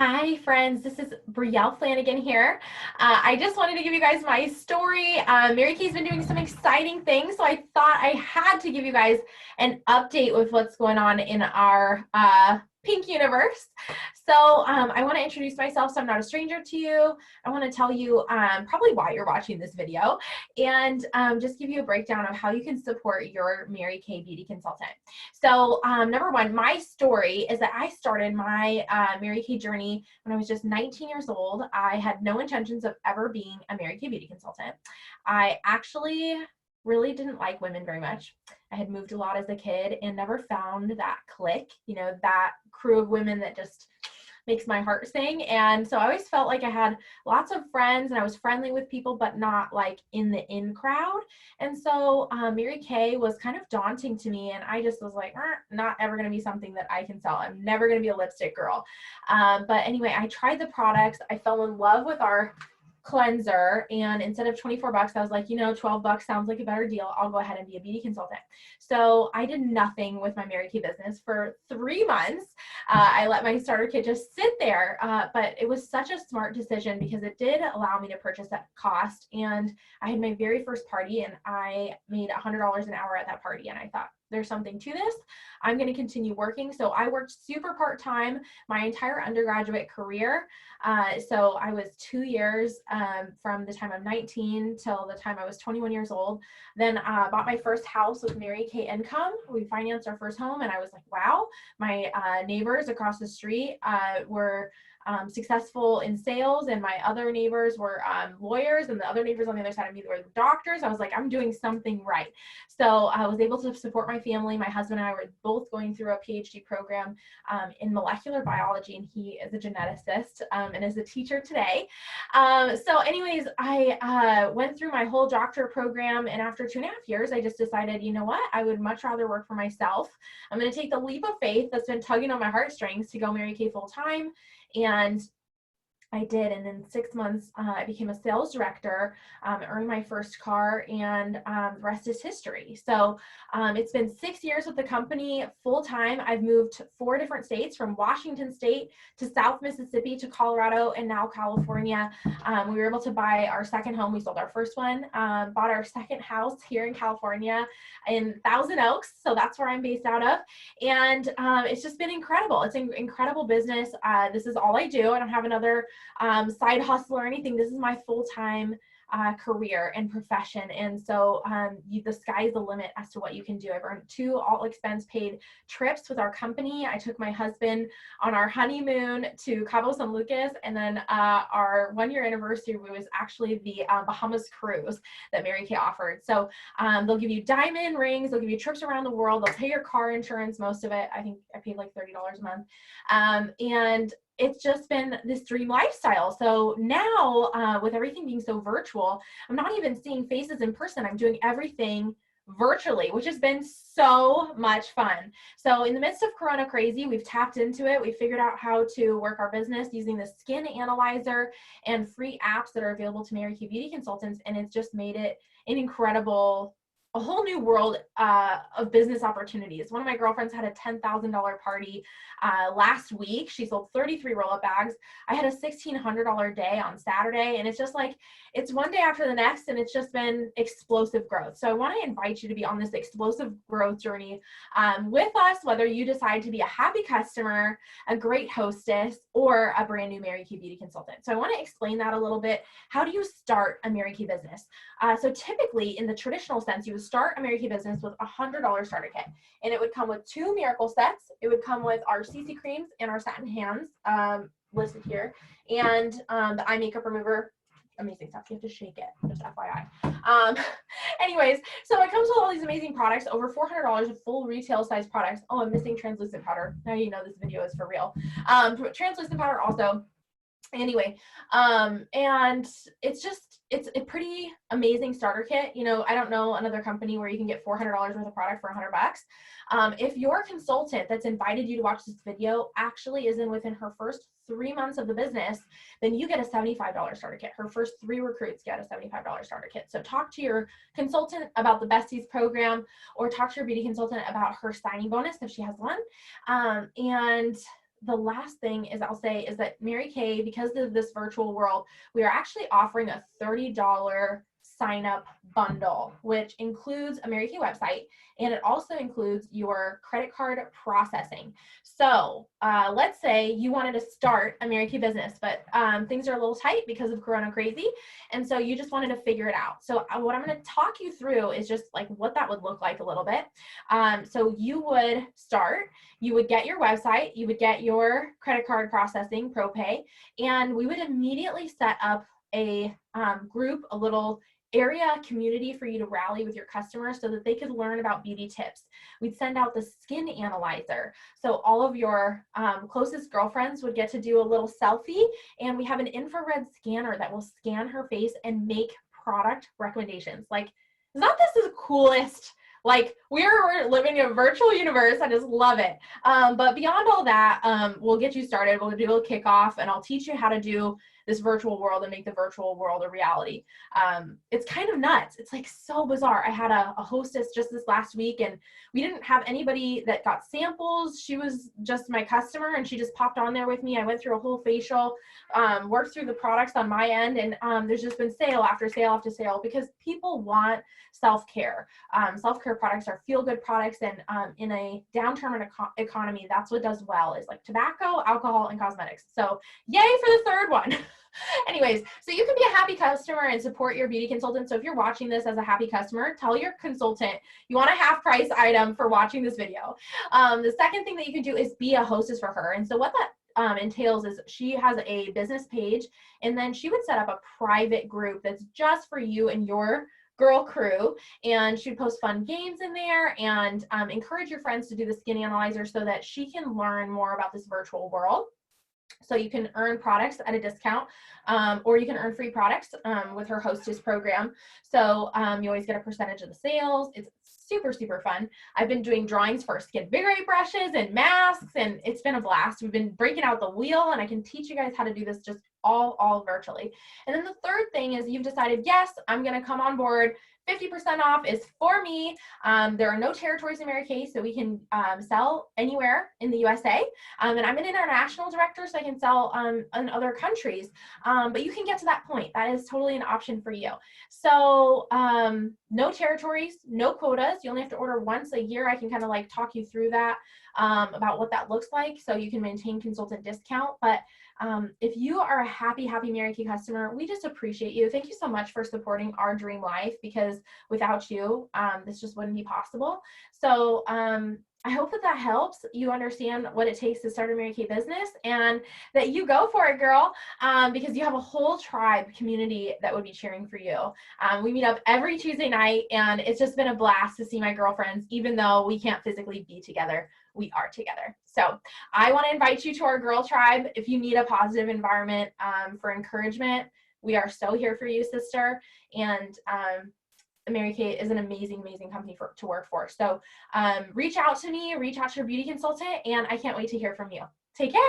Hi, friends. This is Brielle Flanagan here. I just wanted to give you guys my story. Mary Kay's been doing some exciting things, so I thought I had to give you guys an update with what's going on in our pink universe. So I want to introduce myself so I'm not a stranger to you. I want to tell you probably why you're watching this video and just give you a breakdown of how you can support your Mary Kay beauty consultant. So number one, my story is that I started my Mary Kay journey when I was just 19 years old. I had no intentions of ever being a Mary Kay beauty consultant. I actually really didn't like women very much. I had moved a lot as a kid and never found that clique, that crew of women that just makes my heart sing. And so I always felt like I had lots of friends and I was friendly with people, but not like in the in crowd. And so Mary Kay was kind of daunting to me. And I just was like, not ever going to be something that I can sell. I'm never going to be a lipstick girl. But anyway, I tried the products. I fell in love with our cleanser, and instead of 24 bucks, I was like, 12 bucks sounds like a better deal. I'll go ahead and be a beauty consultant. So I did nothing with my Mary Kay business for 3 months. I let my starter kit just sit there, but it was such a smart decision because it did allow me to purchase at cost. And I had my very first party and I made $100 an hour at that party. And I thought, there's something to this. I'm going to continue working. So I worked super part-time my entire undergraduate career. So I was 2 years from the time I'm 19 till the time I was 21 years old. Then bought my first house with Mary Kay income. We financed our first home and I was like, wow, my neighbors across the street were successful in sales, and my other neighbors were lawyers, and the other neighbors on the other side of me were doctors. I was like, I'm doing something right. So I was able to support my family. My husband and I were both going through a PhD program in molecular biology, and he is a geneticist and is a teacher today. So anyways, I went through my whole doctor program, and after 2.5 years, I just decided, you know what, I would much rather work for myself. I'm going to take the leap of faith that's been tugging on my heartstrings to go Mary Kay full time. And I did, and in 6 months, I became a sales director, earned my first car, and the rest is history. So it's been 6 years with the company full time. I've moved to 4 different states, from Washington State to South Mississippi to Colorado and now California. We were able to buy our second home. We sold our first one, bought our second house here in California in Thousand Oaks. So that's where I'm based out of. And it's just been incredible. It's an incredible business. This is all I do. I don't have another side hustle or anything. This is my full-time career and profession. And so the sky's the limit as to what you can do. I've earned 2 all expense paid trips with our company. I took my husband on our honeymoon to Cabo San Lucas, and then our 1-year anniversary was actually the Bahamas cruise that Mary Kay offered. So they'll give you diamond rings, they'll give you trips around the world, they'll pay your car insurance, most of it. I think I paid like $30 a month. And it's just been this dream lifestyle. So now with everything being so virtual, I'm not even seeing faces in person. I'm doing everything virtually, which has been so much fun. So in the midst of Corona crazy, we've tapped into it. We figured out how to work our business using the Skin Analyzer and free apps that are available to Mary Kay beauty consultants. And it's just made it an incredible, a whole new world of business opportunities. One of my girlfriends had a $10,000 party last week. She sold 33 roll-up bags. I had a $1,600 day on Saturday, and it's just like, it's one day after the next, and it's just been explosive growth. So I want to invite you to be on this explosive growth journey with us, whether you decide to be a happy customer, a great hostess, or a brand new Mary Kay beauty consultant. So I want to explain that a little bit. How do you start a Mary Kay business? So typically, in the traditional sense, you would start a Mary Kay business with a $100 starter kit, and it would come with 2 miracle sets. It would come with our CC creams and our satin hands listed here, and the eye makeup remover. Amazing stuff. You have to shake it, just FYI. Anyways, so it comes with all these amazing products, over $400 of full retail size products. Oh, I'm missing translucent powder. Now you know this video is for real. Translucent powder also. Anyway, and it's a pretty amazing starter kit. I don't know another company where you can get $400 worth of product for $100. If your consultant that's invited you to watch this video actually is within her first 3 months of the business, then you get a $75 starter kit. Her first 3 recruits get a $75 starter kit. So talk to your consultant about the Besties program, or talk to your beauty consultant about her signing bonus if she has one. And the last thing is I'll say is that Mary Kay, because of this virtual world, we are actually offering a $30 sign up bundle, which includes a Mary Kay website, and it also includes your credit card processing. So let's say you wanted to start a Mary Kay business, but things are a little tight because of Corona crazy, and so you just wanted to figure it out. So what I'm going to talk you through is just like what that would look like a little bit. So you would start, you would get your website, you would get your credit card processing, ProPay, and we would immediately set up a group, a little area community for you to rally with your customers so that they could learn about beauty tips. We'd send out the skin analyzer. So all of your closest girlfriends would get to do a little selfie, and we have an infrared scanner that will scan her face and make product recommendations. Like, is not this the coolest? Like, we're living in a virtual universe. I just love it. But beyond all that, we'll get you started. We'll do a kickoff, and I'll teach you how to do this virtual world and make the virtual world a reality. It's kind of nuts. It's like so bizarre. I had a hostess just this last week, and we didn't have anybody that got samples. She was just my customer, and she just popped on there with me. I went through a whole facial, worked through the products on my end, and there's just been sale after sale after sale because people want self-care. Self-care products are feel-good products, and in a downturn economy, that's what does well, is like tobacco, alcohol, and cosmetics. So yay for the third one. Anyways, so you can be a happy customer and support your beauty consultant. So if you're watching this as a happy customer, tell your consultant you want a half price item for watching this video. The second thing that you can do is be a hostess for her. And so what that entails is she has a business page, and then she would set up a private group that's just for you and your girl crew, and she'd post fun games in there and encourage your friends to do the skin analyzer so that she can learn more about this virtual world. So you can earn products at a discount, or you can earn free products with her hostess program. So you always get a percentage of the sales. It's super, super fun. I've been doing drawings for Skinvigorate brushes and masks, and it's been a blast. We've been breaking out the wheel, and I can teach you guys how to do this just all virtually. And then the third thing is you've decided, yes, I'm going to come on board. 50% off is for me. There are no territories in Mary Kay, so we can sell anywhere in the USA. And I'm an international director, so I can sell in other countries. But you can get to that point. That is totally an option for you. So no territories, no quotas. You only have to order once a year. I can kind of like talk you through that, about what that looks like, so you can maintain consultant discount. But if you are a happy Mary Kay customer, we just appreciate you. Thank you so much for supporting our dream life, because without you, this just wouldn't be possible. So I hope that helps you understand what it takes to start a Mary Kay business, and that you go for it, girl, because you have a whole tribe community that would be cheering for you. We meet up every Tuesday night, and it's just been a blast to see my girlfriends. Even though we can't physically be together, we are together. So I want to invite you to our girl tribe. If you need a positive environment for encouragement, we are so here for you, sister. And Mary Kay is an amazing company to work for. So reach out to me, reach out to your beauty consultant, and I can't wait to hear from you. Take care.